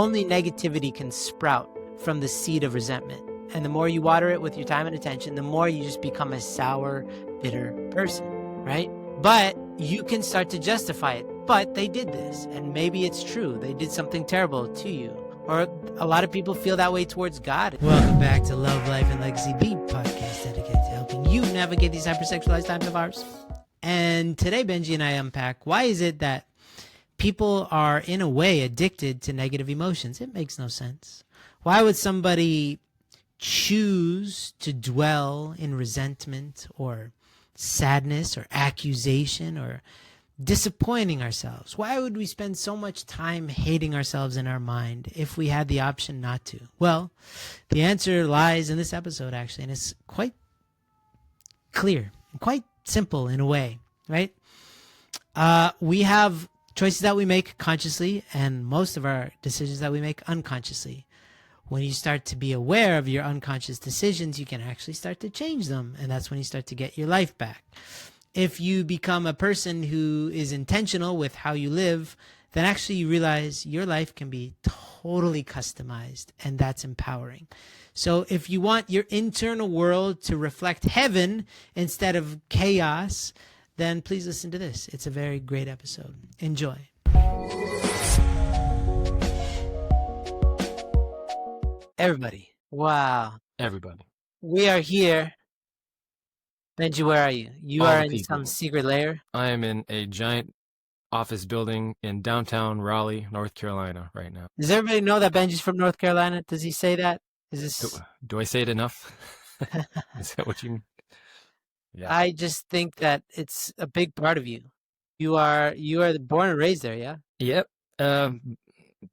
Only negativity can sprout from the seed of resentment. And the more you water it with your time and attention, the more you just become a sour, bitter person, right? But you can start to justify it. But they did this, and maybe it's true. They did something terrible to you. Or a lot of people feel that way towards God. Welcome back to Love, Life, and Legacy, the podcast dedicated to helping you navigate these hypersexualized times of ours. And today, Benji and I unpack, why is it that people are, in a way, addicted to negative emotions? It makes no sense. Why would somebody choose to dwell in resentment or sadness or accusation or disappointing ourselves? Why would we spend so much time hating ourselves in our mind if we had the option not to? Well, the answer lies in this episode, actually, and it's quite clear and quite simple in a way, right? We have choices that we make consciously and most of our decisions that we make unconsciously. When you start to be aware of your unconscious decisions, you can actually start to change them, and that's when you start to get your life back. If you become a person who is intentional with how you live, then actually you realize your life can be totally customized, and that's empowering. So if you want your internal world to reflect heaven instead of chaos, then please listen to this. It's a very great episode. Enjoy. Everybody. Wow. Everybody. We are here. Benji, where are you? You All are the in people. some secret lair? I am in a giant office building in downtown Raleigh, North Carolina right now. Does everybody know that Benji's from North Carolina? Does he say that? Is this? Do I say it enough? Is that what you mean? Yeah. I just think that it's a big part of you. You are born and raised there, yeah? Yep.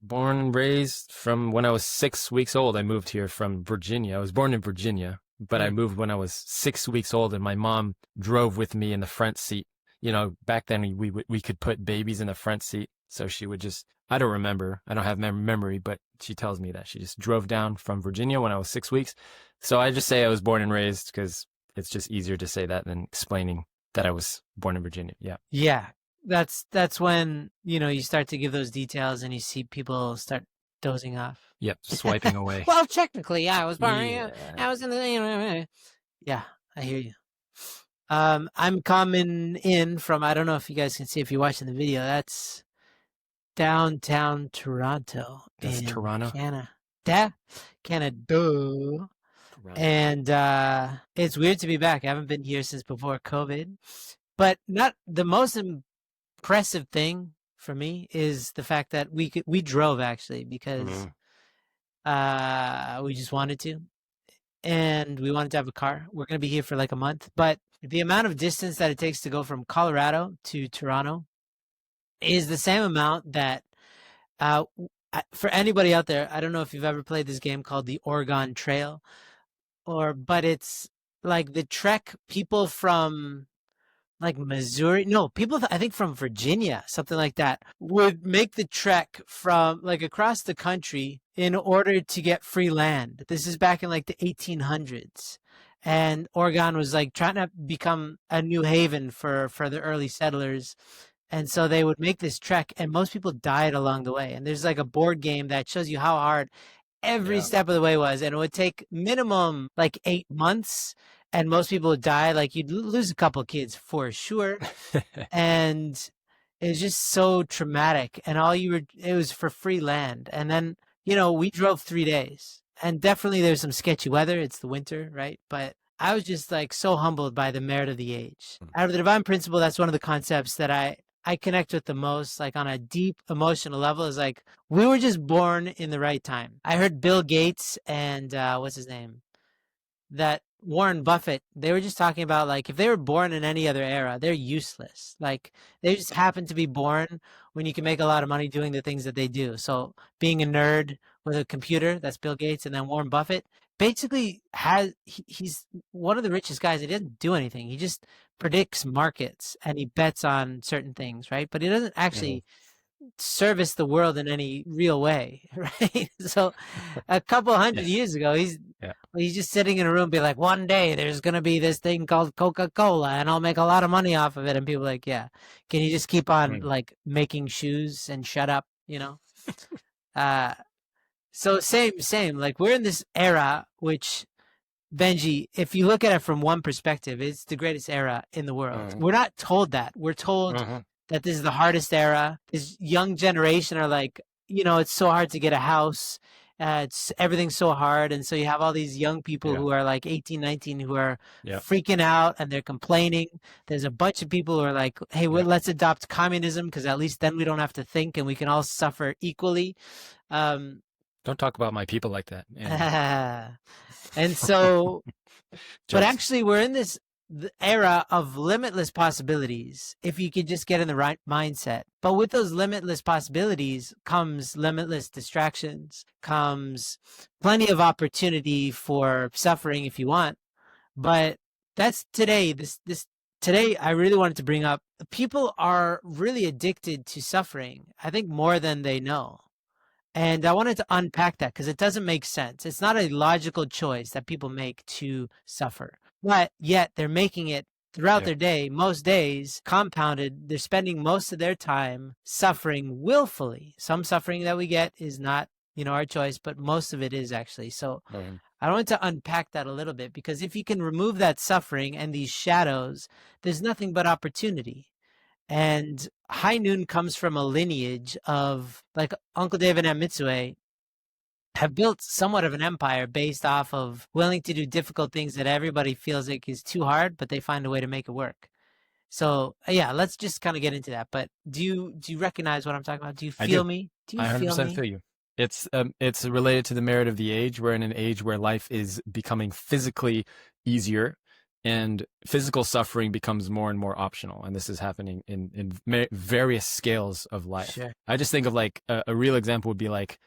Born and raised from when I was 6 weeks old. I moved here from Virginia. I was born in Virginia, but I moved when I was 6 weeks old, and my mom drove with me in the front seat. You know, back then we could put babies in the front seat, so she would just, I don't remember, I don't have memory, but she tells me that she just drove down from Virginia when I was 6 weeks. So I just say I was born and raised because it's just easier to say that than explaining that I was born in Virginia. Yeah. Yeah. That's when, you start to give those details and you see people start dozing off. Yep, swiping away. Well, technically, yeah, I was born. Yeah. I was in the. Yeah, I hear you. I'm coming in from. I don't know if you guys can see if you're watching the video. That's downtown Toronto. That's Toronto. Canada. And it's weird to be back. I haven't been here since before COVID. But not the most impressive thing for me is the fact that we drove actually because we just wanted to, and we wanted to have a car. We're going to be here for like a month, but the amount of distance that it takes to go from Colorado to Toronto is the same amount that for anybody out there, I don't know if you've ever played this game called the Oregon Trail, but it's like the trek people from like Missouri, no, people I think from Virginia, something like that, would make the trek from like across the country in order to get free land. This is back in like the 1800s. And Oregon was like trying to become a new haven for the early settlers. And so they would make this trek, and most people died along the way. And there's like a board game that shows you how hard every step of the way was. And it would take minimum like 8 months. And most people would die. Like you'd lose a couple of kids for sure. And it was just so traumatic. And it was for free land. And then, we drove 3 days, and definitely there's some sketchy weather. It's the winter, right? But I was just like so humbled by the merit of the age. Out of the divine principle, that's one of the concepts that I connect with the most, like on a deep emotional level, is like, we were just born in the right time. I heard Bill Gates and what's his name? That Warren Buffett, they were just talking about like if they were born in any other era, they're useless. Like they just happen to be born when you can make a lot of money doing the things that they do. So being a nerd with a computer, that's Bill Gates. And then Warren Buffett basically he's one of the richest guys. He doesn't do anything. He just predicts markets and he bets on certain things, right? But he doesn't actually service the world in any real way, right? So a couple hundred years ago, he's just sitting in a room, be like, one day there's gonna be this thing called Coca-Cola, and I'll make a lot of money off of it. And people are like, yeah, can you just keep on like making shoes and shut up, So same. Like we're in this era, which Benji, if you look at it from one perspective, it's the greatest era in the world. Mhm. We're not told that. We're told Mhm. that this is the hardest era. This young generation are like, it's so hard to get a house. It's everything's so hard. And so you have all these young people Yeah. who are like 18, 19 who are Yeah. freaking out and they're complaining. There's a bunch of people who are like, hey, well, Yeah. let's adopt communism because at least then we don't have to think and we can all suffer equally. Um, Don't talk about my people like that. Anyway, and so but jokes. actually, we're in this era of limitless possibilities if you could just get in the right mindset. But with those limitless possibilities comes limitless distractions, comes plenty of opportunity for suffering if you want. But that's today. This today, I really wanted to bring up people are really addicted to suffering, I think more than they know. And I wanted to unpack that because it doesn't make sense. It's not a logical choice that people make to suffer, but yet they're making it throughout Yeah. their day, most days, compounded. They're spending most of their time suffering willfully. Some suffering that we get is not, our choice, but most of it is actually. So Um, I wanted to unpack that a little bit because if you can remove that suffering and these shadows, there's nothing but opportunity. And High Noon comes from a lineage of like Uncle David and Mitsue have built somewhat of an empire based off of willing to do difficult things that everybody feels like is too hard, but they find a way to make it work. So yeah, let's just kind of get into that. But do you recognize what I'm talking about? Do you I feel do. me? Do you I feel 100% me? feel you. It's related to the merit of the age. We're in an age where life is becoming physically easier, and physical suffering becomes more and more optional. And this is happening in various scales of life. Sure. I just think of like a real example would be like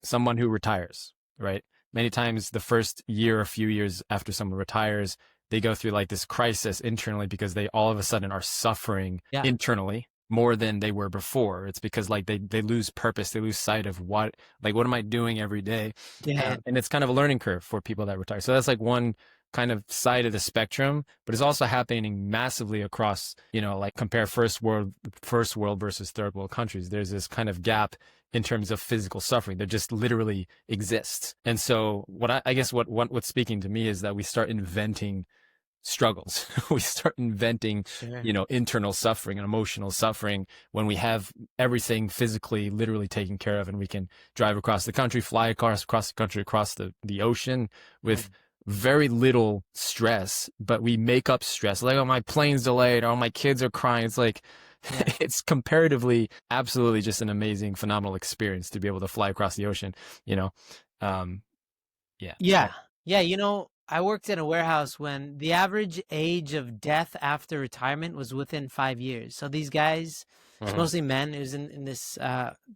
someone who retires, right? Many times the first year or few years after someone retires, they go through like this crisis internally because they all of a sudden are suffering Yeah. internally more than they were before. It's because like they lose purpose, they lose sight of what am I doing every day, Yeah. and it's kind of a learning curve for people that retire. So that's like one kind of side of the spectrum, but it's also happening massively across, like compare first world versus third world countries. There's this kind of gap in terms of physical suffering that just literally exists. And so I guess what's speaking to me is that we start inventing struggles. We start inventing, Sure. internal suffering and emotional suffering when we have everything physically, literally taken care of, and we can drive across the country, fly across the country, across the ocean with very little stress, but we make up stress. Like, oh, my plane's delayed, or my kids are crying. It's like, Yeah. it's comparatively absolutely just an amazing, phenomenal experience to be able to fly across the ocean, you know? Um, yeah. Yeah. Yeah. I worked in a warehouse when the average age of death after retirement was within 5 years. So these guys, it's Mhm. mostly men, it was in this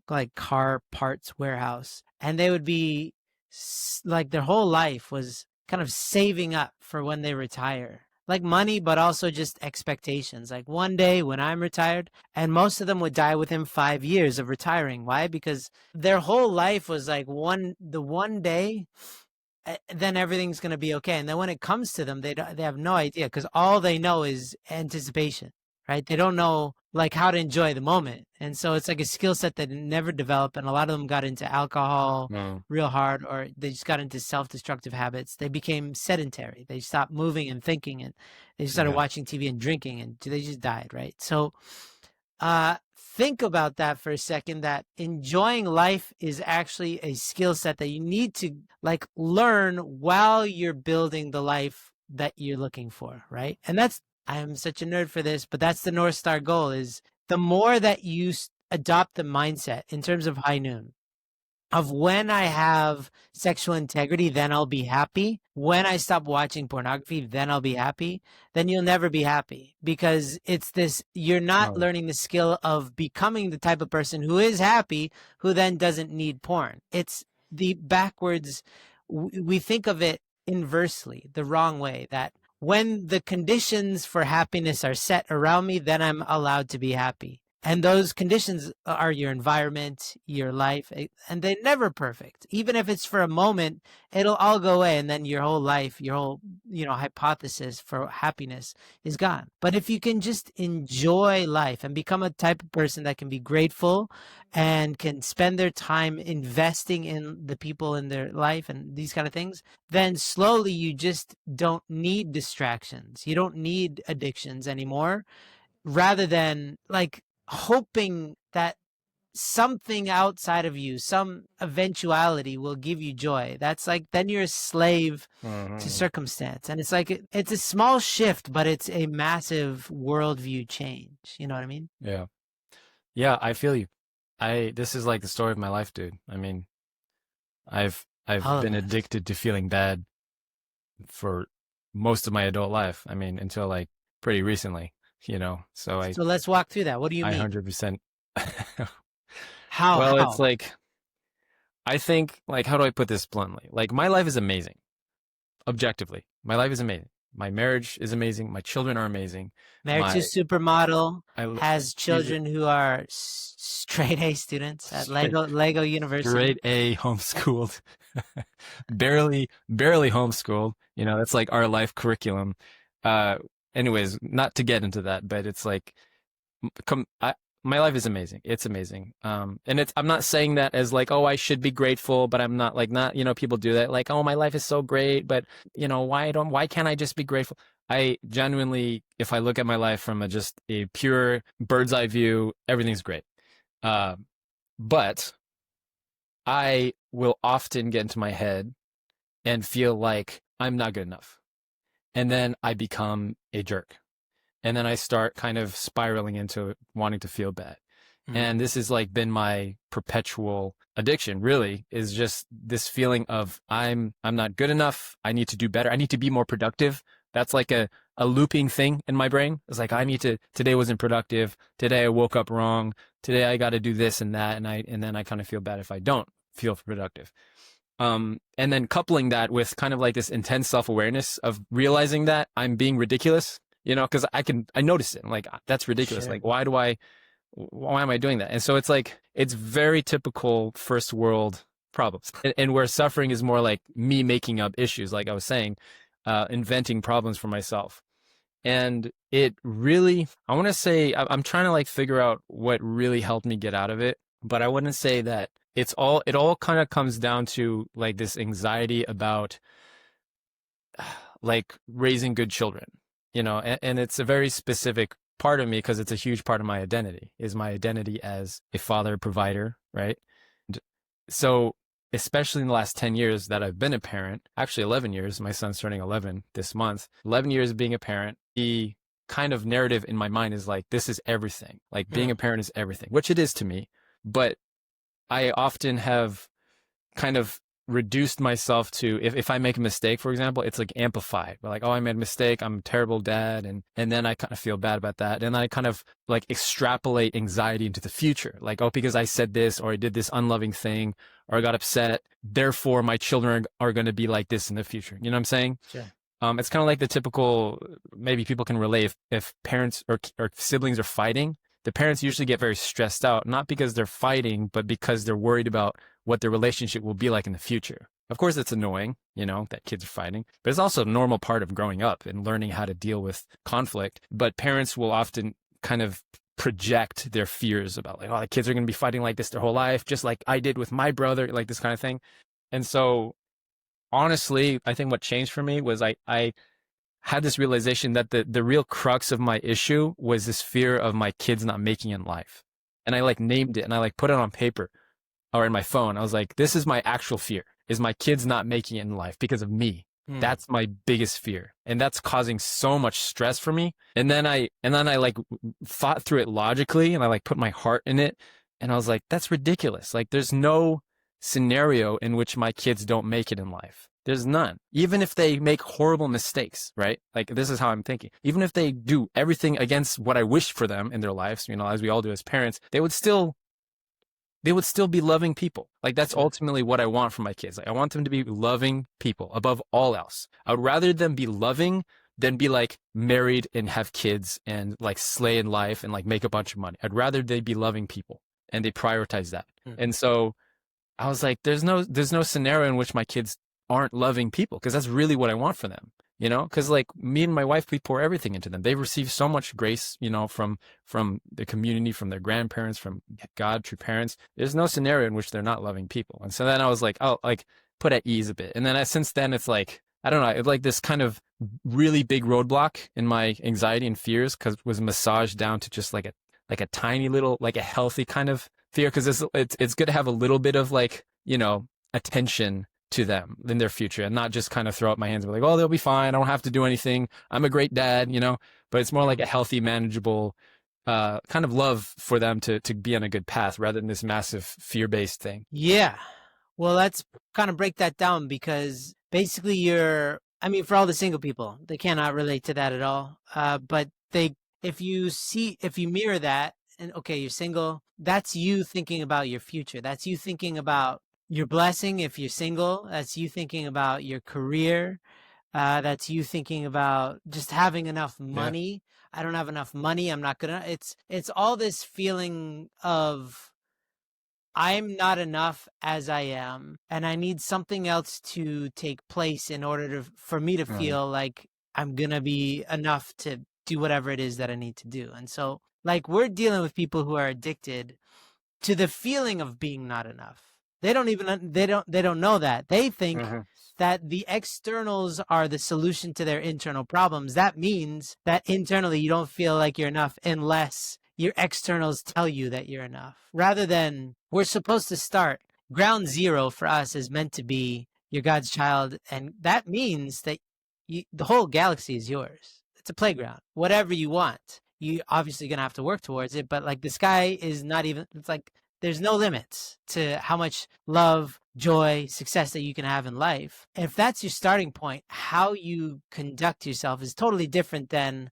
like car parts warehouse. And they would be like their whole life was kind of saving up for when they retire. Like money, but also just expectations. Like one day when I'm retired, and most of them would die within 5 years of retiring. Why? Because their whole life was like the one day then everything's going to be okay. And then when it comes to them, they have no idea because all they know is anticipation, right? They don't know like how to enjoy the moment. And so it's like a skill set that never developed. And a lot of them got into alcohol No. real hard, or they just got into self-destructive habits. They became sedentary. They stopped moving and thinking, and they started Yeah. watching TV and drinking, and they just died, right? So think about that for a second, that enjoying life is actually a skill set that you need to like learn while you're building the life that you're looking for, right? And that's, I am such a nerd for this, but that's the North Star goal, is the more that you adopt the mindset in terms of High Noon of when I have sexual integrity, then I'll be happy. When I stop watching pornography, then I'll be happy. Then you'll never be happy because it's this, you're not No. learning the skill of becoming the type of person who is happy, who then doesn't need porn. It's the backwards, we think of it inversely, the wrong way, that when the conditions for happiness are set around me, then I'm allowed to be happy. And those conditions are your environment, your life, and they're never perfect. Even if it's for a moment, it'll all go away, and then your whole life, your whole, hypothesis for happiness is gone. But if you can just enjoy life and become a type of person that can be grateful and can spend their time investing in the people in their life and these kind of things, then slowly you just don't need distractions. You don't need addictions anymore, rather than like hoping that something outside of you, some eventuality will give you joy. That's like, then you're a slave to circumstance. And it's like, it's a small shift, but it's a massive worldview change. You know what I mean? Yeah. Yeah, I feel you. This is like the story of my life, dude. I mean, I've All of been us. addicted to feeling bad for most of my adult life. I mean, until like pretty recently, So So let's walk through that. What do you I mean? 100%. How, Well, it's how? like, I think, like, how do I put this bluntly? Like, my life is amazing. Objectively, my life is amazing. My marriage is amazing. My children are amazing. Married to My, a supermodel, I, has she's children who are straight A students at Lego University. straight A homeschooled, barely homeschooled. That's like our life curriculum. Uh, Anyways, not to get into that, but it's like, come, my life is amazing. It's amazing. And I'm not saying that as like, oh, I should be grateful, but I'm not, like, not, people do that. Like, oh, my life is so great, but why can't I just be grateful? I genuinely, if I look at my life from just a pure bird's eye view, everything's great. Uh, but I will often get into my head and feel like I'm not good enough. And then I become a jerk. And then I start kind of spiraling into wanting to feel bad. And this has like been my perpetual addiction, really, is just this feeling of I'm not good enough. I need to do better. I need to be more productive. That's like a looping thing in my brain. It's like, today wasn't productive. Today I woke up wrong. Today I got to do this and that. And then I kind of feel bad if I don't feel productive. And then coupling that with kind of like this intense self-awareness of realizing that I'm being ridiculous, because I notice it. I'm like, that's ridiculous. Sure. Like, why am I doing that? And so it's like, it's very typical first world problems, and where suffering is more like me making up issues, like I was saying, inventing problems for myself. And it really, I want to say, I'm trying to like figure out what really helped me get out of it, but I wouldn't say that it all kind of comes down to like this anxiety about like raising good children, and it's a very specific part of me because it's a huge part of my identity, is my identity as a father provider, right? And so especially in the last 10 years that I've been a parent, actually 11 years, my son's turning 11 this month, 11 years of being a parent, the kind of narrative in my mind is like, this is everything. Like being a parent is everything, which it is to me. But I often have kind of reduced myself to, if I make a mistake, for example, it's like amplified. We're like, oh, I made a mistake, I'm a terrible dad, and then I kind of feel bad about that. And then I kind of like extrapolate anxiety into the future. Like, oh, because I said this or I did this unloving thing or I got upset, therefore my children are going to be like this in the future. You know what I'm saying? Sure. It's kind of like the typical, maybe people can relate, if parents or siblings are fighting, the parents usually get very stressed out, not because they're fighting, but because they're worried about what their relationship will be like in the future. Of course, it's annoying, that kids are fighting, but it's also a normal part of growing up and learning how to deal with conflict. But parents will often kind of project their fears about like, oh, the kids are going to be fighting like this their whole life, just like I did with my brother, like this kind of thing. And so honestly, I think what changed for me was I had this realization that the real crux of my issue was this fear of my kids not making it in life. And I like named it and I like put it on paper or in my phone. I was like, this is my actual fear, is my kids not making it in life because of me. That's my biggest fear. And that's causing so much stress for me. And then I like thought through it logically and I like put my heart in it. And I was like, that's ridiculous. Like there's no scenario in which my kids don't make it in life. There's none. Even if they make horrible mistakes, right? Like this is how I'm thinking. Even if they do everything against what I wish for them in their lives, as we all do as parents, they would still be loving people. Like that's ultimately what I want for my kids. Like I want them to be loving people above all else. I would rather them be loving than be like married and have kids and like slay in life and like make a bunch of money. I'd rather they be loving people and they prioritize that. And so I was like, there's no scenario in which my kids aren't loving people because that's really what I want for them. You know, because like me and my wife, we pour everything into them. They receive so much grace, you know, from the community, from their grandparents, from God, true parents. There's no scenario in which they're not loving people. And so then I was like, oh, like put at ease a bit. And then since then, it's like I don't know, it's like this kind of really big roadblock in my anxiety and fears because it was massaged down to just like a tiny little like a healthy kind of fear because it's good to have a little bit of like you know attention to them in their future and not just kind of throw up my hands and be like, oh, they'll be fine. I don't have to do anything. I'm a great dad, you know, but it's more like a healthy, manageable kind of love for them to be on a good path rather than this massive fear-based thing. Yeah. Well, let's kind of break that down because basically I mean, for all the single people, they cannot relate to that at all. But if you mirror that and okay, you're single, that's you thinking about your future. That's you thinking about your blessing if you're single. That's you thinking about your career. That's you thinking about just having enough money. Yeah. I don't have enough money. I'm not gonna. It's all this feeling of I'm not enough as I am, and I need something else to take place in order for me to feel like I'm gonna be enough to do whatever it is that I need to do. And so, like, we're dealing with people who are addicted to the feeling of being not enough. They don't know that. They think that the externals are the solution to their internal problems. That means that internally you don't feel like you're enough unless your externals tell you that you're enough. Rather than we're supposed to start ground zero for us is meant to be you're God's child, and that means that the whole galaxy is yours. It's a playground. Whatever you want, you obviously gonna have to work towards it, but like the sky is not even, it's like there's no limits to how much love, joy, success that you can have in life. And if that's your starting point, how you conduct yourself is totally different than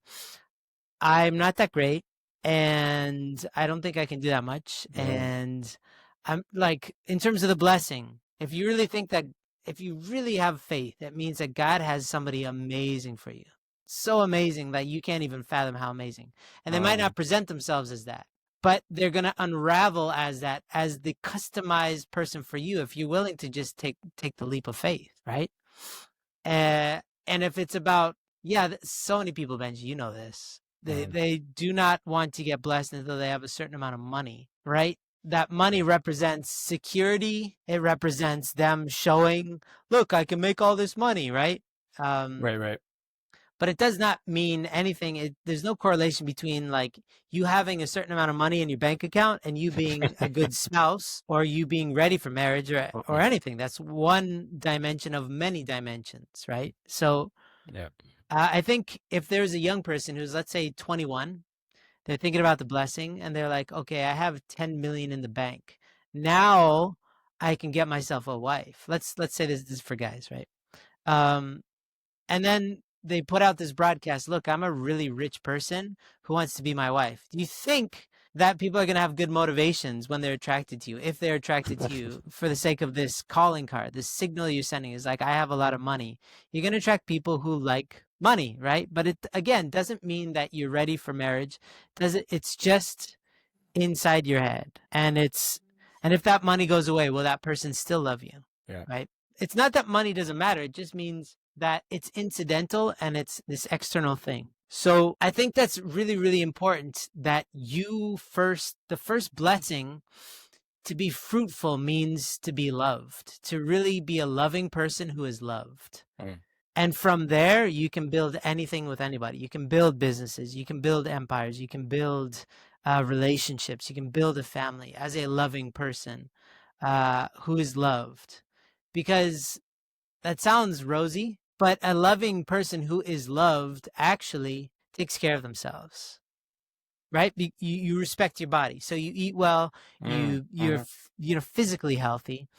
I'm not that great and I don't think I can do that much. And I'm like, in terms of the blessing, if you really think that, if you really have faith, that means that God has somebody amazing for you. So amazing that you can't even fathom how amazing. And they might not present themselves as that, but they're going to unravel as that, as the customized person for you, if you're willing to just take the leap of faith, right? And if it's about, so many people, Benji, you know this. They do not want to get blessed until they have a certain amount of money, right? That money represents security. It represents them showing, look, I can make all this money, right? Right. But it does not mean anything. There's no correlation between like you having a certain amount of money in your bank account and you being a good spouse or you being ready for marriage or anything. That's one dimension of many dimensions, right? So I think if there's a young person who's, let's say, 21, they're thinking about the blessing and they're like, okay, I have 10 million in the bank. Now I can get myself a wife. Let's say this is for guys, right? And then they put out this broadcast, look, I'm a really rich person who wants to be my wife. Do you think that people are going to have good motivations when they're attracted to you, if they're attracted to you for the sake of this calling card, this signal you're sending is like, I have a lot of money. You're going to attract people who like money, right? But it, again, doesn't mean that you're ready for marriage. It's just inside your head. And if that money goes away, will that person still love you? Yeah. Right? It's not that money doesn't matter. It just means that it's incidental and it's this external thing. So I think that's really, really important that the first blessing to be fruitful means to be loved, to really be a loving person who is loved. And from there, you can build anything with anybody. You can build businesses, you can build empires, you can build relationships, you can build a family as a loving person who is loved. Because that sounds rosy, but a loving person who is loved actually takes care of themselves, right? You respect your body. So you eat well, you're physically healthy.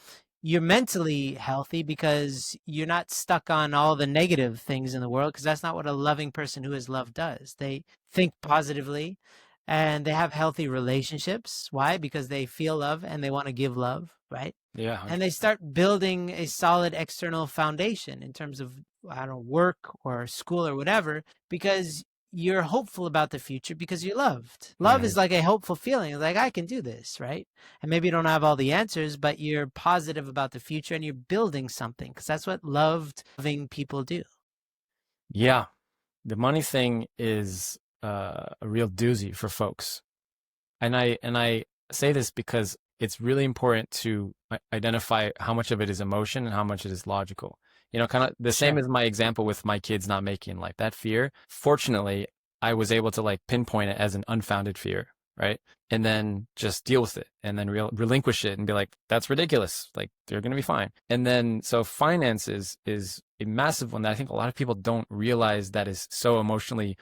You're mentally healthy because you're not stuck on all the negative things in the world, because that's not what a loving person who is loved does. They think positively and they have healthy relationships. Why? Because they feel love and they want to give love, right? Yeah. And they start building a solid external foundation in terms of I don't know, work or school or whatever, because you're hopeful about the future because you're loved. Love is Mhm. like a hopeful feeling, like I can do this, right? And maybe you don't have all the answers, but you're positive about the future and you're building something because that's what loving people do. Yeah, the money thing is a real doozy for folks. And I say this because it's really important to identify how much of it is emotion and how much it is logical. You know, kind of the same Sure. as my example with my kids not making like that fear. Fortunately, I was able to like pinpoint it as an unfounded fear, right? And then just deal with it and then relinquish it and be like, that's ridiculous. Like they're going to be fine. And then so finances is a massive one that I think a lot of people don't realize that is so emotionally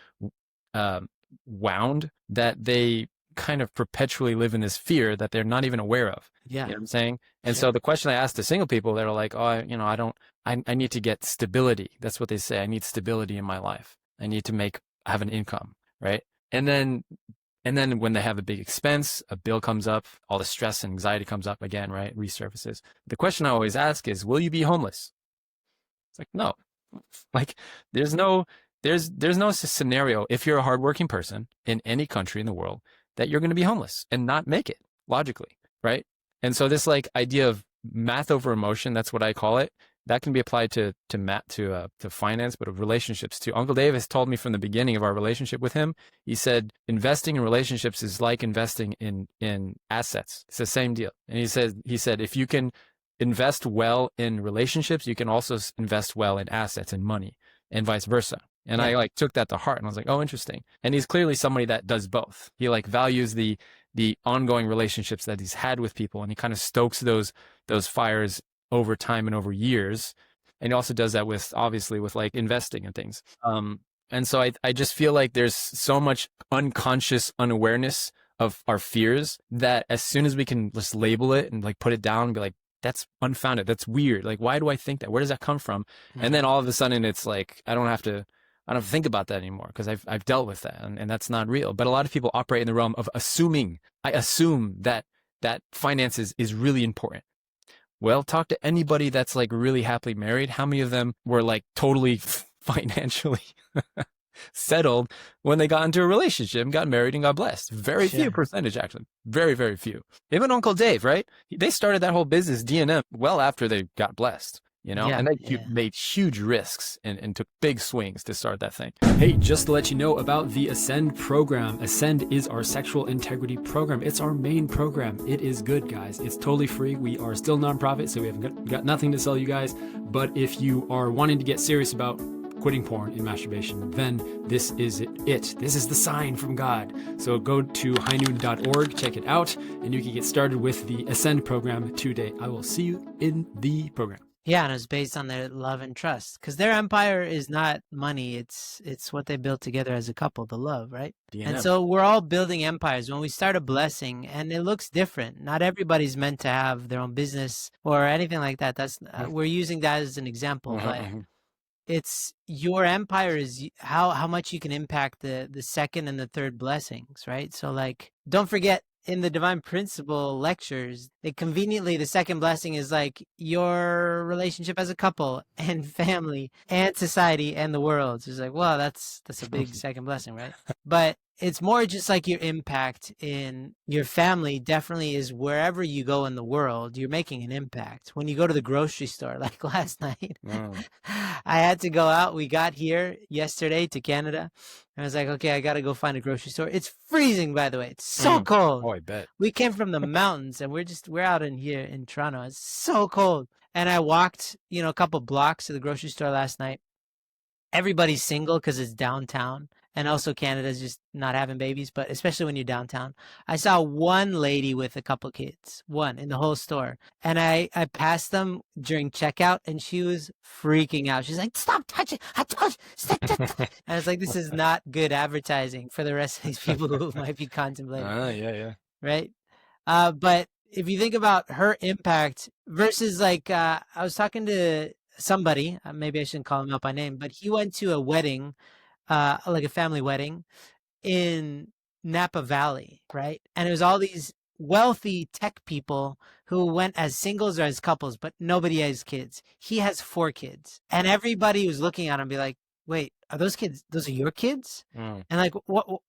um, wound that they kind of perpetually live in this fear that they're not even aware of. Yeah. You know what I'm saying? And so Sure. the question I ask to single people that are like, oh, I don't, I need to get stability. That's what they say. I need stability in my life. I need to have an income, right? And then, and then when they have a big expense, a bill comes up, all the stress and anxiety comes up again, right? Resurfaces. The question I always ask is, will you be homeless? It's like, no, like there's no scenario if you're a hardworking person in any country in the world that you're going to be homeless and not make it logically, right? And so this like idea of math over emotion, that's what I call it. That can be applied to math to finance, but of relationships too. Uncle Dave has told me from the beginning of our relationship with him. He said investing in relationships is like investing in assets. It's the same deal. And he said if you can invest well in relationships, you can also invest well in assets and money and vice versa. And I Yeah. like took that to heart and I was like, oh, interesting. And he's clearly somebody that does both. He like values the ongoing relationships that he's had with people and he kind of stokes those fires over time and over years. And he also does that with obviously with like investing and things. And so I just feel like there's so much unconscious unawareness of our fears that as soon as we can just label it and like put it down and be like, that's unfounded. That's weird. Like, why do I think that? Where does that come from? And then Mhm. all of a sudden it's like, I don't have to think about that anymore because I've dealt with that and that's not real. But a lot of people operate in the realm of assuming. I assume that finances is really important. Well, talk to anybody that's like really happily married. How many of them were like totally financially settled when they got into a relationship and got married and got blessed? Very few Sure. percentage, actually. Very, very few. Even Uncle Dave, right? They started that whole business, D&M, well after they got blessed. Yeah. And they Yeah. made huge risks and took big swings to start that thing. Hey, just to let you know about the Ascend program. Ascend is our sexual integrity program. It's our main program. It is good, guys. It's totally free. We are still nonprofit, so we have got nothing to sell you guys. But if you are wanting to get serious about quitting porn and masturbation, then this is it. This is the sign from God. So go to highnoon.org, check it out, and you can get started with the Ascend program today. I will see you in the program. Yeah, and it's based on their love and trust because their empire is not money. It's what they built together as a couple, the love, right? And D&M. so we're all building empires when we start a blessing, and it looks different. Not everybody's meant to have their own business or anything like that. That's we're using that as an example, but it's your empire is how much you can impact the second and the third blessings, right? So like, don't forget in the divine principle lectures, they conveniently the second blessing is like your relationship as a couple and family and society and the world. So it's like, well, that's a big second blessing, right? But it's more just like your impact in your family definitely is wherever you go in the world, you're making an impact. When you go to the grocery store, like last night, I had to go out. We got here yesterday to Canada. I was like, okay, I got to go find a grocery store. It's freezing, by the way. It's so cold. Oh, I bet. We came from the mountains and we're out in here in Toronto. It's so cold. And I walked, a couple blocks to the grocery store last night. Everybody's single because it's downtown. And also Canada's just not having babies, but especially when you're downtown. I saw one lady with a couple kids, one in the whole store. And I passed them during checkout and she was freaking out. She's like, stop touching. I touch. Stop. And I was like, this is not good advertising for the rest of these people who might be contemplating. Yeah. Right. But if you think about her impact versus like, I was talking to somebody, maybe I shouldn't call him out by name, but he went to a wedding, like a family wedding in Napa Valley, right? And it was all these wealthy tech people who went as singles or as couples, but nobody has kids. He has 4 kids. And everybody was looking at him and be like, wait, are those kids, those are your kids? Mm. And like, what,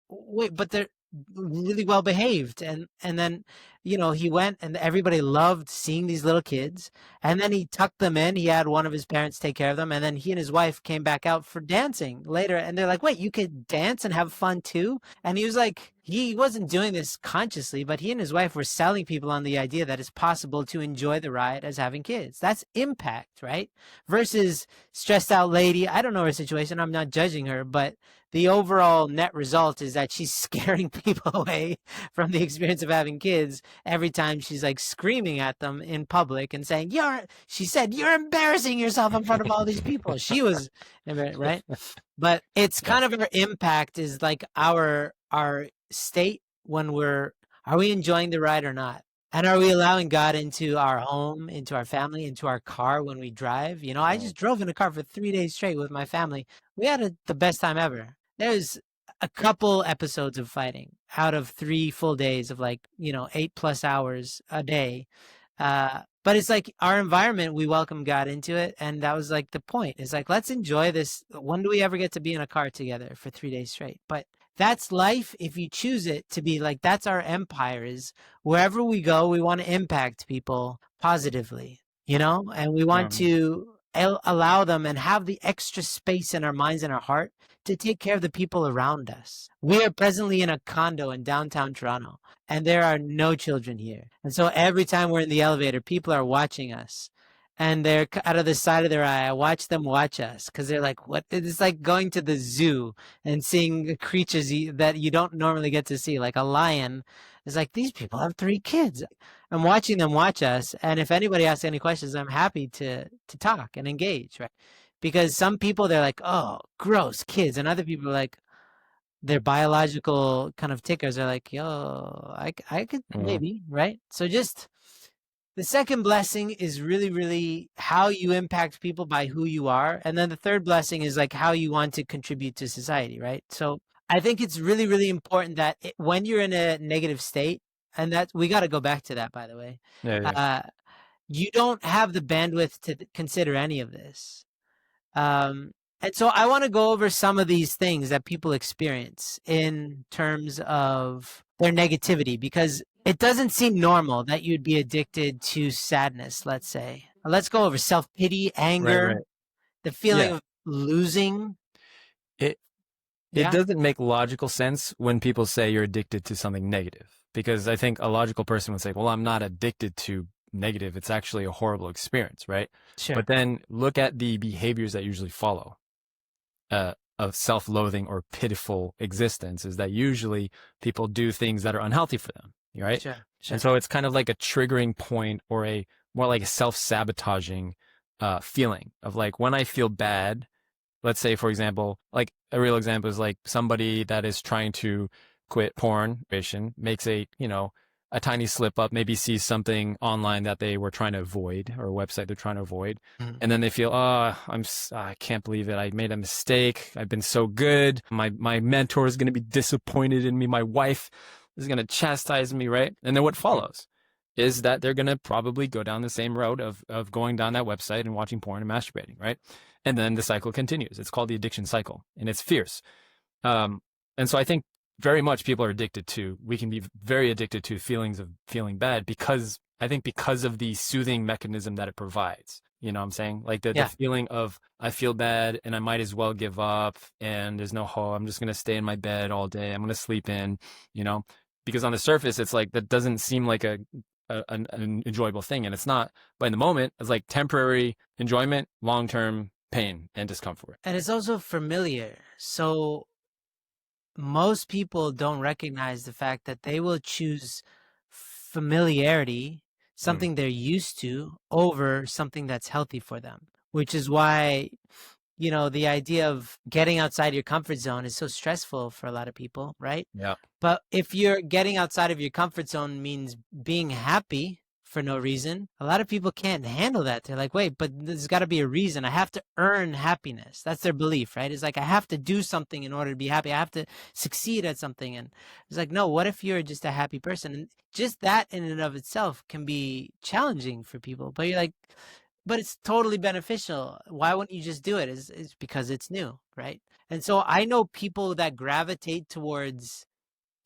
wait, but they're really well behaved. And then, he went and everybody loved seeing these little kids. And then he tucked them in. He had one of his parents take care of them. And then he and his wife came back out for dancing later. And they're like, wait, you could dance and have fun too? And he was like, he wasn't doing this consciously, but he and his wife were selling people on the idea that it's possible to enjoy the ride as having kids. That's impact, right? Versus stressed out lady. I don't know her situation. I'm not judging her, but the overall net result is that she's scaring people away from the experience of having kids every time she's like screaming at them in public and saying, she said, you're embarrassing yourself in front of all these people. She was, right? But it's Yeah. kind of our impact is like our state when are we enjoying the ride or not? And are we allowing God into our home, into our family, into our car when we drive? I just drove in a car for 3 days straight with my family. We had the best time ever. There's a couple episodes of fighting out of 3 full days of 8+ hours a day. But it's like our environment, we welcome God into it. And that was like the point. It's like, let's enjoy this. When do we ever get to be in a car together for 3 days straight? But that's life if you choose it to be like, that's our empire is wherever we go, we want to impact people positively, and we want to allow them and have the extra space in our minds and our heart to take care of the people around us. We are presently in a condo in downtown Toronto, and there are no children here. And so every time we're in the elevator, people are watching us. And they're out of the side of their eye. I watch them watch us because they're like, what? It's like going to the zoo and seeing creatures that you don't normally get to see, like a lion. It's like, these people have 3 kids. I'm watching them watch us. And if anybody asks any questions, I'm happy to talk and engage, right? Because some people, they're like, oh, gross kids. And other people are like, their biological kind of tickers are like, yo, I could maybe, right? So just the second blessing is really, really how you impact people by who you are. And then the third blessing is like how you want to contribute to society, right? So I think it's really, really important that when you're in a negative state, and that we got to go back to that, by the way, you don't have the bandwidth to consider any of this. And so I want to go over some of these things that people experience in terms of their negativity, because it doesn't seem normal that you'd be addicted to sadness, let's say. Let's go over self-pity, anger, the feeling of losing. It doesn't make logical sense when people say you're addicted to something negative, because I think a logical person would say, well, I'm not addicted to negative. It's actually a horrible experience, right? Sure. But then look at the behaviors that usually follow of self-loathing or pitiful existence, is that usually people do things that are unhealthy for them, right? Sure. And so it's kind of like a triggering point, or a more like a self-sabotaging feeling of like, when I feel bad, let's say, for example, like a real example is like somebody that is trying to quit porn, makes a tiny slip up, maybe sees something online that they were trying to avoid, or a website they're trying to avoid. And then they feel, I can't believe it. I made a mistake. I've been so good. My mentor is going to be disappointed in me. My wife is going to chastise me, right? And then what follows is that they're going to probably go down the same road of going down that website and watching porn and masturbating, right? And then the cycle continues. It's called the addiction cycle, and it's fierce. And so I think very much people are we can be very addicted to feelings of feeling bad, because of the soothing mechanism that it provides. You know what I'm saying? Like the feeling of, I feel bad and I might as well give up, and there's no hope. I'm just going to stay in my bed all day. I'm going to sleep in, because on the surface, it's like, that doesn't seem like an enjoyable thing. And it's not, but in the moment, it's like temporary enjoyment, long-term pain and discomfort. And it's also familiar. So most people don't recognize the fact that they will choose familiarity, something they're used to, over something that's healthy for them, which is why, the idea of getting outside your comfort zone is so stressful for a lot of people, right? Yeah. But if you're getting outside of your comfort zone means being happy for no reason. A lot of people can't handle that. They're like, wait, but there's got to be a reason. I have to earn happiness. That's their belief, right? It's like, I have to do something in order to be happy. I have to succeed at something. And it's like, no, what if you're just a happy person? And just that in and of itself can be challenging for people. But you're like, but it's totally beneficial. Why wouldn't you just do it? Is because it's new, right? And so I know people that gravitate towards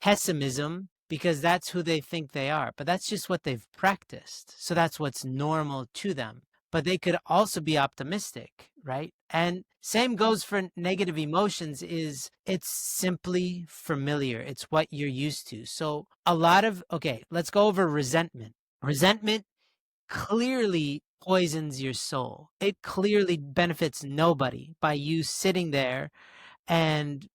pessimism because that's who they think they are, but that's just what they've practiced. So that's what's normal to them. But they could also be optimistic, right? And same goes for negative emotions. Is it's simply familiar. It's what you're used to. So a lot of, okay, let's go over resentment. Resentment clearly poisons your soul. It clearly benefits nobody by you sitting there and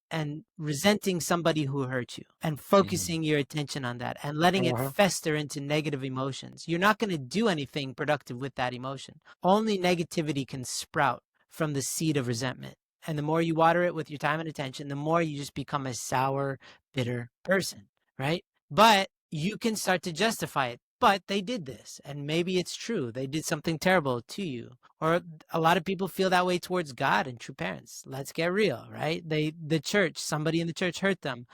resenting somebody who hurt you and focusing your attention on that and letting it fester into negative emotions. You're not going to do anything productive with that emotion. Only negativity can sprout from the seed of resentment. And the more you water it with your time and attention, the more you just become a sour, bitter person, right? But you can start to justify it. But they did this, and maybe it's true. They did something terrible to you. Or a lot of people feel that way towards God and true parents. Let's get real, right? The church, somebody in the church hurt them.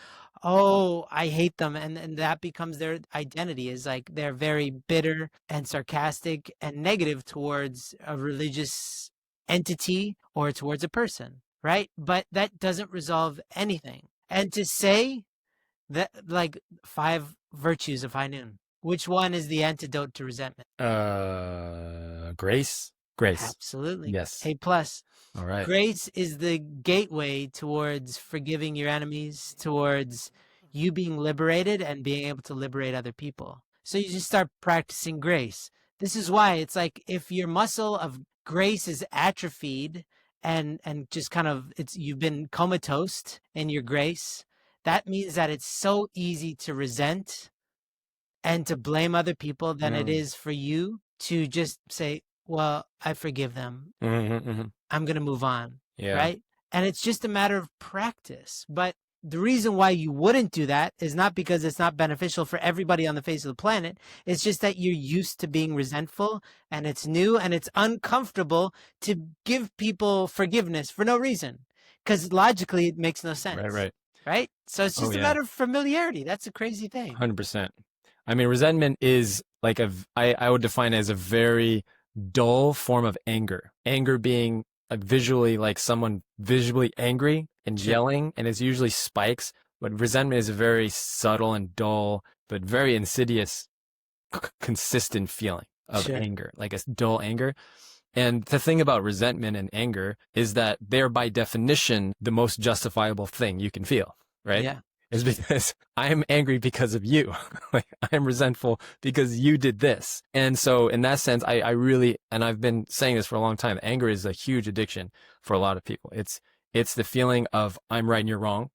Oh, I hate them. And that becomes their identity, is like they're very bitter and sarcastic and negative towards a religious entity or towards a person, right? But that doesn't resolve anything. And to say that, like, 5 virtues of high noon, which one is the antidote to resentment? Grace. Grace. Absolutely. Yes. A plus. All right. Grace is the gateway towards forgiving your enemies, towards you being liberated and being able to liberate other people. So you just start practicing grace. This is why it's like, if your muscle of grace is atrophied and just kind of, you've been comatose in your grace, that means that it's so easy to resent and to blame other people than it is for you to just say, well, I forgive them. I'm going to move on. Yeah. Right. And it's just a matter of practice. But the reason why you wouldn't do that is not because it's not beneficial for everybody on the face of the planet. It's just that you're used to being resentful, and it's new and it's uncomfortable to give people forgiveness for no reason, because logically it makes no sense. Right. Right. So it's just a matter of familiarity. That's a crazy thing. 100%. I mean, resentment is like I would define it as a very dull form of anger. Anger being visually, like someone visually angry and yelling, and it's usually spikes. But resentment is a very subtle and dull, but very insidious, consistent feeling of anger, like a dull anger. And the thing about resentment and anger is that they're by definition the most justifiable thing you can feel, right? Yeah. Is because I am angry because of you. Like, I am resentful because you did this. And so in that sense, I really, and I've been saying this for a long time, anger is a huge addiction for a lot of people. It's the feeling of I'm right and you're wrong.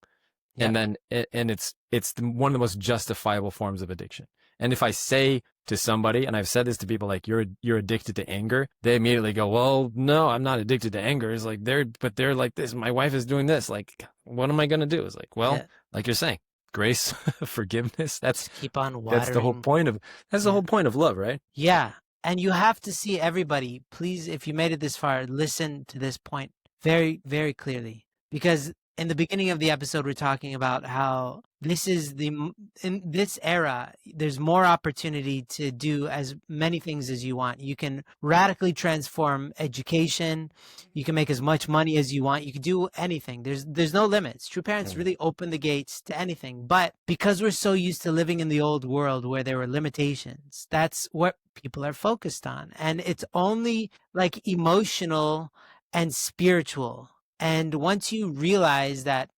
Yeah. And then, and it's one of the most justifiable forms of addiction. And if I say to somebody, and I've said this to people, like, you're addicted to anger, they immediately go, well, no, I'm not addicted to anger. It's like, they're like this. My wife is doing this. Like, what am I going to do? It's like, well, like you're saying, grace, forgiveness. That's just keep on watering. That's the whole point of, the whole point of love, right? Yeah. And you have to see, everybody, please, if you made it this far, listen to this point very, very clearly, because in the beginning of the episode, we're talking about how in this era, there's more opportunity to do as many things as you want. You can radically transform education. You can make as much money as you want. You can do anything. There's no limits. True parents really open the gates to anything. But because we're so used to living in the old world where there were limitations, that's what people are focused on. And it's only like emotional and spiritual. And once you realize that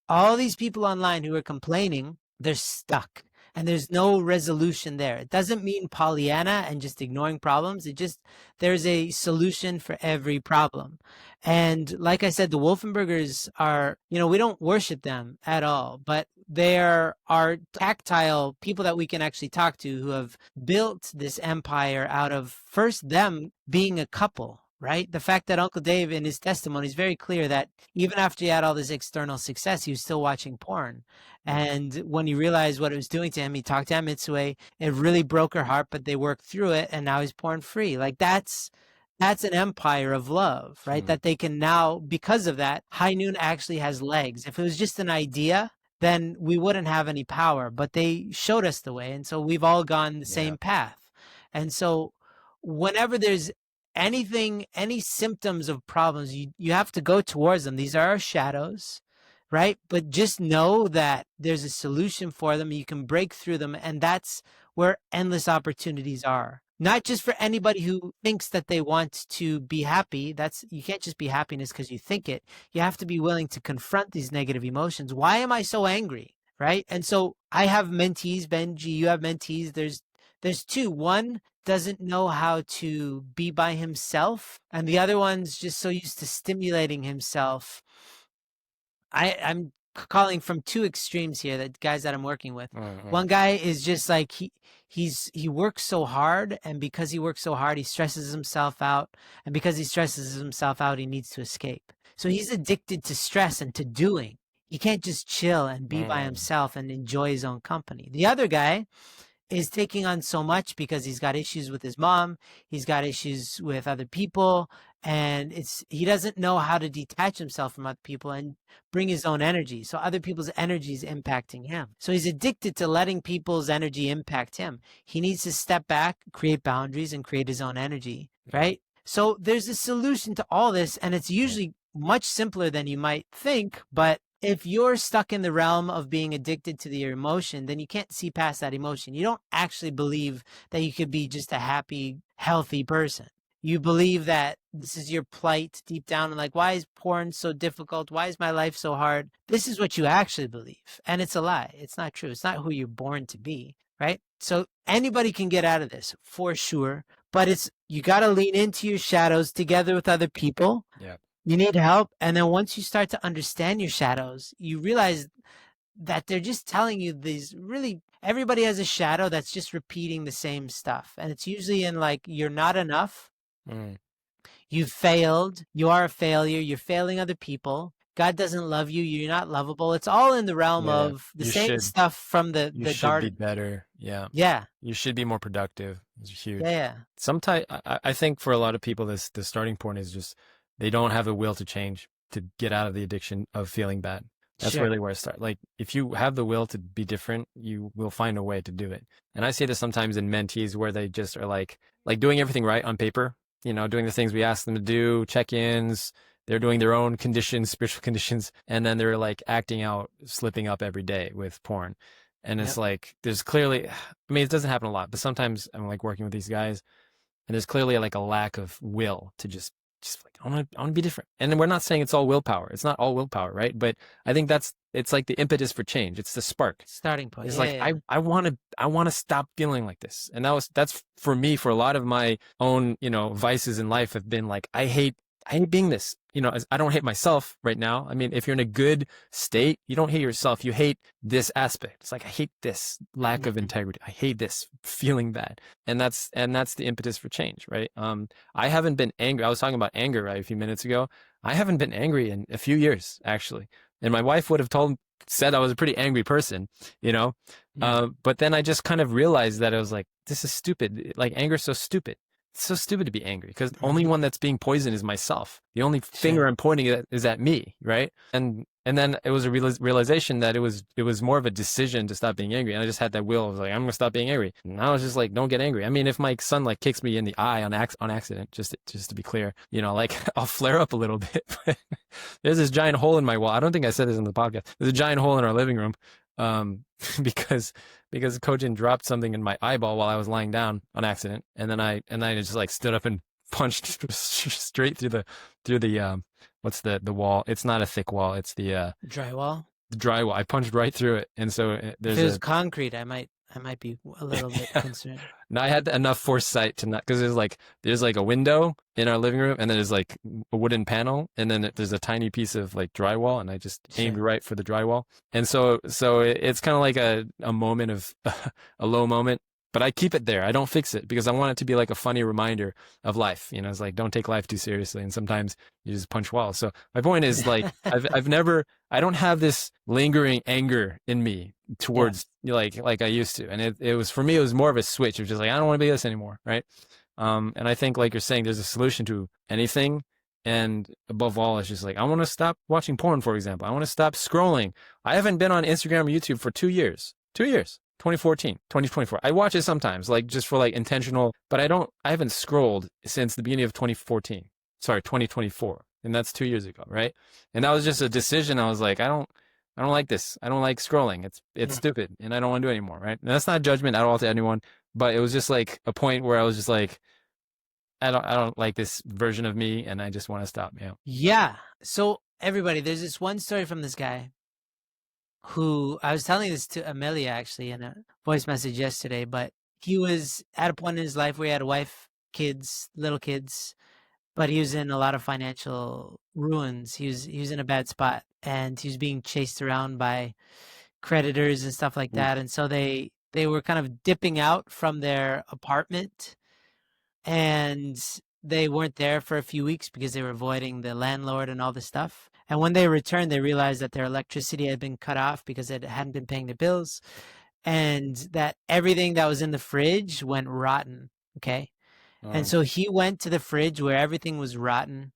all these people online who are complaining, they're stuck and there's no resolution there. It doesn't mean Pollyanna and just ignoring problems. There's a solution for every problem. And like I said, the Wolfenbergers are, we don't worship them at all, but they are tactile people that we can actually talk to, who have built this empire out of first them being a couple. right? The fact that Uncle Dave in his testimony is very clear that even after he had all this external success, he was still watching porn. And when he realized what it was doing to him, he talked to Aunt Mitsue. It really broke her heart, but they worked through it, and now he's porn free. Like that's an empire of love, right? That they can now, because of that, High Noon actually has legs. If it was just an idea, then we wouldn't have any power, but they showed us the way. And so we've all gone the Yeah. same path. And so whenever there's anything, any symptoms of problems, you have to go towards them. These are our shadows, right? But just know that there's a solution for them. You can break through them. And that's where endless opportunities are. Not just for anybody who thinks that they want to be happy. You can't just be happiness because you think it. You have to be willing to confront these negative emotions. Why am I so angry? Right? And so I have mentees, Benji, you have mentees. There's two. One doesn't know how to be by himself, and the other one's just so used to stimulating himself. I'm calling from two extremes here, the guys that I'm working with. One guy is just like he works so hard, and because he works so hard, he stresses himself out, and because he stresses himself out, he needs to escape. So he's addicted to stress and to doing. He can't just chill and be by himself and enjoy his own company. The other guy is taking on so much because he's got issues with his mom, he's got issues with other people, and he doesn't know how to detach himself from other people and bring his own energy. So other people's energy is impacting him. So he's addicted to letting people's energy impact him. He needs to step back, create boundaries, and create his own energy, right? So there's a solution to all this, and it's usually much simpler than you might think, but if you're stuck in the realm of being addicted to your emotion, then you can't see past that emotion. You don't actually believe that you could be just a happy, healthy person. You believe that this is your plight deep down and like, why is porn so difficult? Why is my life so hard? This is what you actually believe. And it's a lie. It's not true. It's not who you're born to be, right? So anybody can get out of this for sure, but you got to lean into your shadows together with other people. Yeah. You need help. And then once you start to understand your shadows, you realize that they're just telling you everybody has a shadow that's just repeating the same stuff. And it's usually in like, you're not enough. You failed. You are a failure. You're failing other people. God doesn't love you. You're not lovable. It's all in the realm of the same stuff from the garden. Be better. Yeah. Yeah. You should be more productive. It's huge. Yeah. Sometimes I think for a lot of people, the starting point is just, they don't have the will to change, to get out of the addiction of feeling bad. That's really where it starts. Like, if you have the will to be different, you will find a way to do it. And I see this sometimes in mentees where they just are like doing everything right on paper, doing the things we ask them to do, check-ins, they're doing their own conditions, spiritual conditions, and then they're like acting out, slipping up every day with porn. And it's like, there's clearly, I mean, it doesn't happen a lot, but sometimes I'm like working with these guys, and there's clearly like a lack of will to just like, I want to be different. And we're not saying it's all willpower. It's not all willpower, right? But I think it's like the impetus for change. It's the spark. Starting point. It's I want to stop feeling like this. And that's for me, for a lot of my own, vices in life have been like, I hate being this. I don't hate myself right now. I mean, if you're in a good state, you don't hate yourself. You hate this aspect. It's like, I hate this lack of integrity. I hate this feeling bad. And that's the impetus for change, right? I haven't been angry. I was talking about anger, right, a few minutes ago. I haven't been angry in a few years, actually. And my wife would have said I was a pretty angry person, but then I just kind of realized that I was like, this is stupid. Like, anger is so stupid. It's so stupid to be angry because the only one that's being poisoned is myself. The only finger I'm pointing at is at me, right? And then it was a realization that it was more of a decision to stop being angry. And I just had that will. I was like, I'm gonna stop being angry. And I was just like, don't get angry. I mean, if my son like kicks me in the eye on accident, just to be clear, like I'll flare up a little bit. But there's this giant hole in my wall. I don't think I said this in the podcast. There's a giant hole in our living room. Because Kojin dropped something in my eyeball while I was lying down on accident, and then I just like stood up and punched straight through the what's the wall? It's not a thick wall. It's the drywall. The drywall. I punched right through it, and so there's. If it was concrete, I might be a little bit concerned. No, I had enough foresight to not, because there's like a window in our living room, and then there's like a wooden panel, and then there's a tiny piece of like drywall, and I just aimed right for the drywall. And so it's kind of like a moment of a low moment but I keep it there. I don't fix it because I want it to be like a funny reminder of life. You know, it's like don't take life too seriously, and sometimes you just punch walls. So my point is like I've never I don't have this lingering anger in me Yeah. towards like I used to, and it was for me it was more of a switch. It was just like I don't want to be this anymore, right? And I think like you're saying, there's a solution to anything. And above all, it's just like, I want to stop watching porn, for example. I want to stop scrolling. I haven't been on Instagram or YouTube for 2 years. 2 years. 2014, 2024. I watch it sometimes, like just for like intentional, but I haven't scrolled since the beginning of 2014. Sorry, 2024. And that's 2 years ago, right? And that was just a decision. I was like, I don't like this. I don't like scrolling. It's Mm. stupid and I don't want to do it anymore, right? And that's not judgment at all to anyone, but it was just like a point where I was just like, I don't like this version of me and I just want to stop. Yeah. Yeah. So everybody, there's this one story from this guy who I was telling this to Amelia actually in a voice message yesterday, but he was at a point in his life where he had a wife, kids, little kids, but he was in a lot of financial ruins. He was in a bad spot and he was being chased around by creditors and stuff like that. Oof. And so they were kind of dipping out from their apartment and they weren't there for a few weeks because they were avoiding the landlord and all this stuff. And when they returned, they realized that their electricity had been cut off because it hadn't been paying the bills, and that everything that was in the fridge went rotten. Okay. And Um, so he went to the fridge where everything was rotten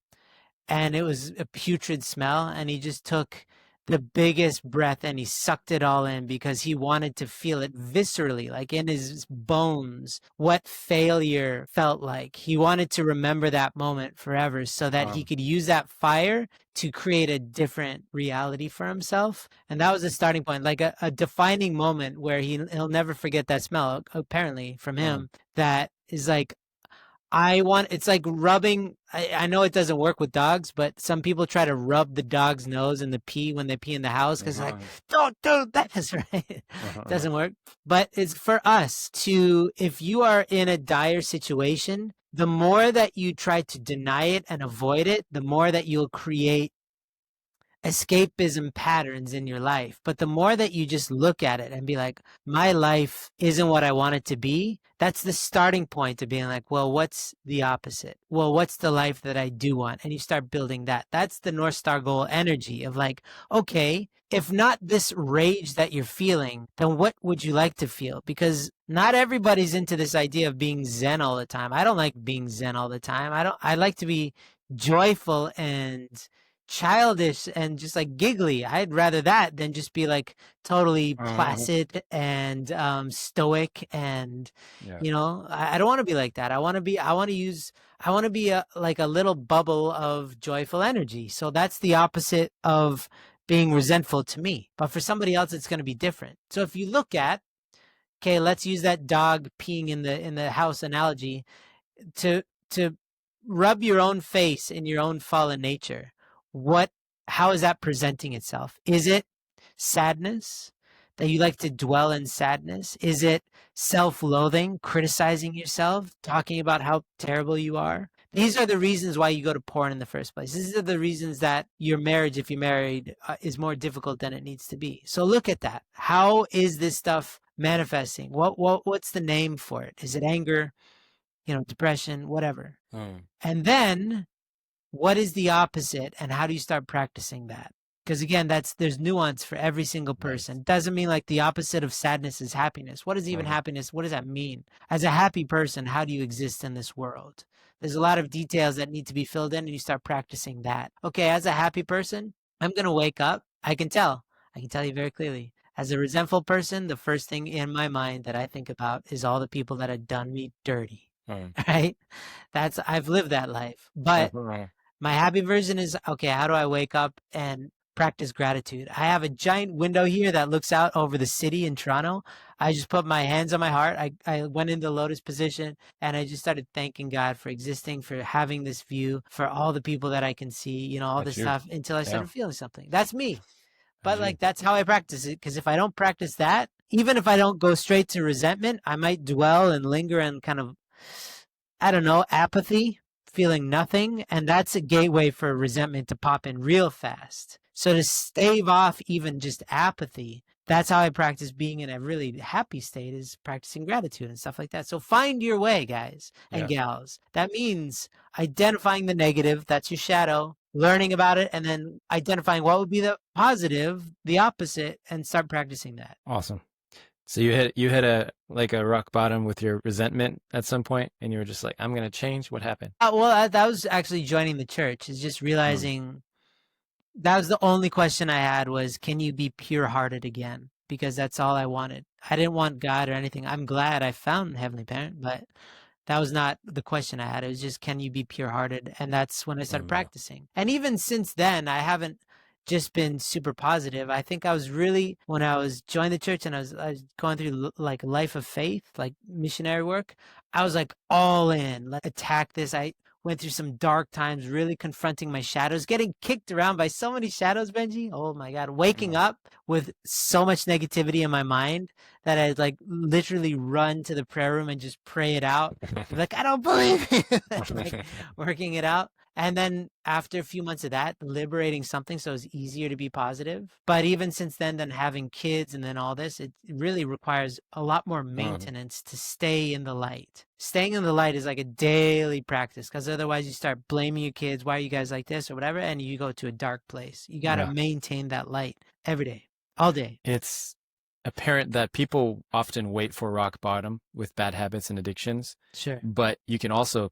and it was a putrid smell, and he just took the biggest breath and he sucked it all in because he wanted to feel it viscerally, like in his bones, what failure felt like. He wanted to remember that moment forever so that he um, could use that fire to create a different reality for himself. And that was a starting point, like a defining moment where he'll never forget that smell, apparently from um, him, that is like, it's like rubbing. I know it doesn't work with dogs, but some people try to rub the dog's nose in the pee when they pee in the house because like, uh-huh, don't do that. Right? It uh-huh, doesn't work. But it's for us to, if you are in a dire situation, the more that you try to deny it and avoid it, the more that you'll create escapism patterns in your life. But the more that you just look at it and be like, my life isn't what I want it to be, that's the starting point to being like, well, what's the opposite? Well, what's the life that I do want? And you start building that. That's the North Star goal energy of like, okay, if not this rage that you're feeling, then what would you like to feel? Because not everybody's into this idea of being Zen all the time. I don't like being Zen all the time. I like to be joyful and childish and just like giggly. I'd rather that than just be like totally uh-huh. placid and stoic and Yeah. I don't want to be like that. I want to be like a little bubble of joyful energy. So that's the opposite of being resentful to me. But for somebody else it's going to be different. So if you look at, okay, let's use that dog peeing in the house analogy to to rub your own face in your own fallen nature. What how is that presenting itself? Is it sadness, that you like to dwell in sadness? Is it self-loathing, criticizing yourself, talking about how terrible you are? These are the reasons why you go to porn in the first place. These are the reasons that your marriage, if you're married, is more difficult than it needs to be. So look at that. How is this stuff manifesting? What's the name for it? Is it anger? Depression, whatever. Um, And then what is the opposite and how do you start practicing that? Because again, there's nuance for every single right. person. Doesn't mean like the opposite of sadness is happiness. What is even Uh-huh. happiness? What does that mean? As a happy person, how do you exist in this world? There's a lot of details that need to be filled in and you start practicing that. Okay, as a happy person, I'm going to wake up. I can tell. I can tell you very clearly. As a resentful person, the first thing in my mind that I think about is all the people that have done me dirty. Um, Right? I've lived that life. But uh-huh. my happy version is, okay, how do I wake up and practice gratitude? I have a giant window here that looks out over the city in Toronto. I just put my hands on my heart. I went into lotus position and I just started thanking God for existing, for having this view, for all the people that I can see, all That's this you. stuff until I Yeah. started feeling something. That's me. That's But you. like that's how I practice it. Because if I don't practice that, even if I don't go straight to resentment, I might dwell and linger and kind of, I don't know, apathy, feeling nothing. And that's a gateway for resentment to pop in real fast. So to stave off even just apathy, that's how I practice being in a really happy state, is practicing gratitude and stuff like that. So find your way, guys and Yeah. gals. That means identifying the negative, that's your shadow, learning about it, and then identifying what would be the positive, the opposite, and start practicing that. Awesome. So you hit a like a rock bottom with your resentment at some point, and you were just like, I'm gonna change. What happened? Well, that was actually joining the church, is just Mm. realizing that was the only question I had, was, can you be pure hearted again? Because that's all I wanted. I didn't want God or anything. I'm glad I found Heavenly Parent, but that was not the question I had. It was just, can you be pure hearted? And that's when I started Amen. practicing. And even since then, I haven't just been super positive. I think I was really, when I was joining the church and I was going through like life of faith, like missionary work, I was like all in. Let's attack this. I went through some dark times, really confronting my shadows, getting kicked around by so many shadows, Benji. Oh my God. Waking Mm. up with so much negativity in my mind that I'd like literally run to the prayer room and just pray it out. I'm like, I don't believe it. Like working it out. And then after a few months of that, liberating something so it's easier to be positive. But even since then having kids and then all this, it really requires a lot more Mhm. maintenance to stay in the light. Staying in the light is like a daily practice, because otherwise you start blaming your kids. Why are you guys like this or whatever? And you go to a dark place. You got to Yeah. maintain that light every day, all day. It's apparent that people often wait for rock bottom with bad habits and addictions, Sure. but you can also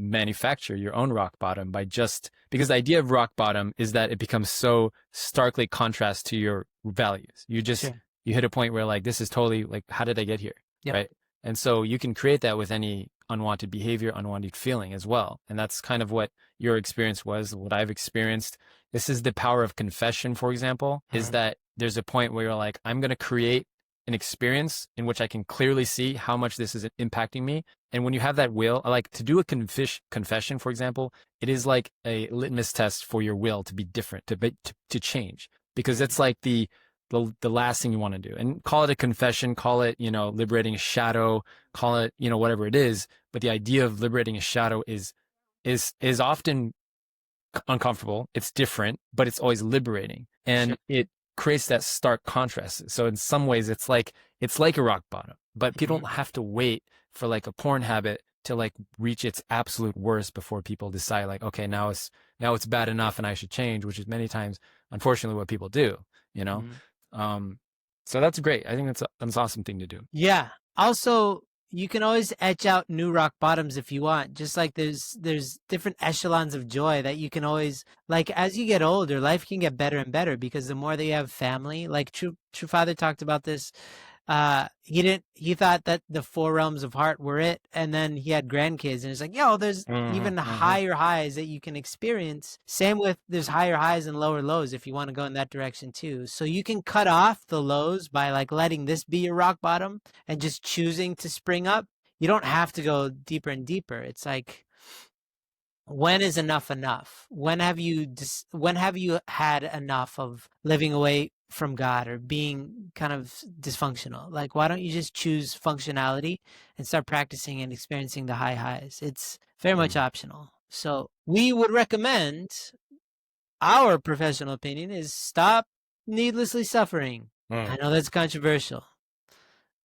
manufacture your own rock bottom by just because the idea of rock bottom is that it becomes so starkly contrast to your values. Sure. You hit a point where like this is totally like, how did I get here? Yep. Right. And so you can create that with any unwanted behavior, unwanted feeling as well. And that's kind of what your experience was, what I've experienced. This is the power of confession, for example, is that there's a point where you're like, I'm going to create an experience in which I can clearly see how much this is impacting me. And when you have that will, like to do a confession, for example, it is like a litmus test for your will to be different, to change, because it's like the last thing you want to do. And call it a confession, call it, liberating a shadow, call it, whatever it is. But the idea of liberating a shadow is often uncomfortable. It's different, but it's always liberating. And Sure. it creates that stark contrast. So in some ways it's like a rock bottom, but people Mhm. don't have to wait for like a porn habit to like reach its absolute worst before people decide like, okay, now it's bad enough and I should change, which is many times, unfortunately, what people do, you know? Mhm. So that's great. I think that's an awesome thing to do. Yeah. Also, you can always etch out new rock bottoms if you want. Just like there's different echelons of joy that you can always, like, as you get older, life can get better and better, because the more that you have family, like True Father talked about this. He thought that the four realms of heart were it, and then he had grandkids, and it's like, yo, there's even higher highs that you can experience. Same with, there's higher highs and lower lows if you want to go in that direction too. So you can cut off the lows by like letting this be your rock bottom and just choosing to spring up. You don't have to go deeper and deeper. It's like, when is enough enough? When have you had enough of living away from God or being kind of dysfunctional? Like, why don't you just choose functionality and start practicing and experiencing the high highs? It's very much optional. So we would recommend, our professional opinion is, stop needlessly suffering. I know that's controversial,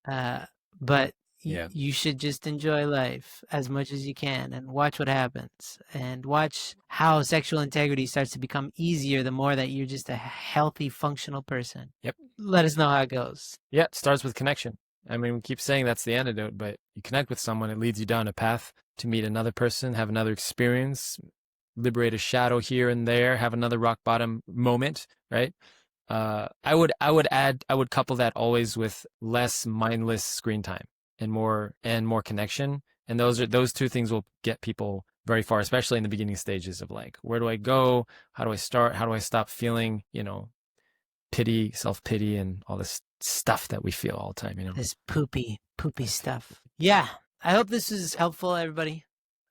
but Yeah. you should just enjoy life as much as you can and watch what happens, and watch how sexual integrity starts to become easier the more that you're just a healthy, functional person. Yep. Let us know how it goes. Yeah, it starts with connection. I mean, we keep saying that's the antidote, but you connect with someone, it leads you down a path to meet another person, have another experience, liberate a shadow here and there, have another rock bottom moment, right? I would couple that always with less mindless screen time and more connection. And those two things will get people very far, especially in the beginning stages of like, where do I go? How do I start? How do I stop feeling, pity, self-pity, and all this stuff that we feel all the time, This poopy stuff. Yeah, I hope this is helpful, everybody.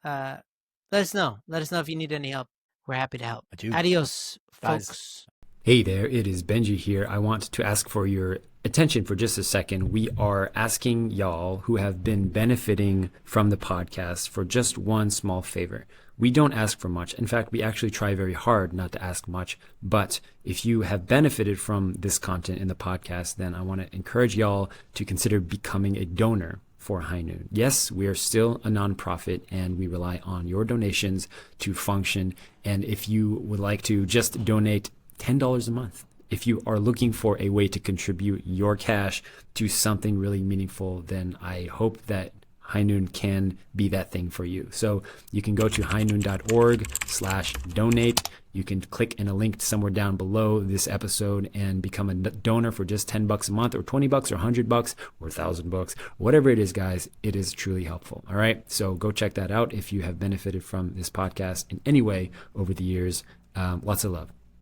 Let us know. Let us know if you need any help. We're happy to help. I do. Adios, Guys. folks. Hey there, it is Benji here. I want to ask for your attention for just a second. We are asking y'all who have been benefiting from the podcast for just one small favor. We don't ask for much. In fact, we actually try very hard not to ask much. But if you have benefited from this content in the podcast, then I want to encourage y'all to consider becoming a donor for High Noon. Yes, we are still a nonprofit and we rely on your donations to function. And if you would like to just donate $10 a month, if you are looking for a way to contribute your cash to something really meaningful, then I hope that High Noon can be that thing for you. So you can go to highnoon.org/donate. You can click in a link somewhere down below this episode and become a donor for just $10 a month or $20 or $100 or $1,000, whatever it is, guys. It is truly helpful. All right. So go check that out if you have benefited from this podcast in any way over the years. Lots of love.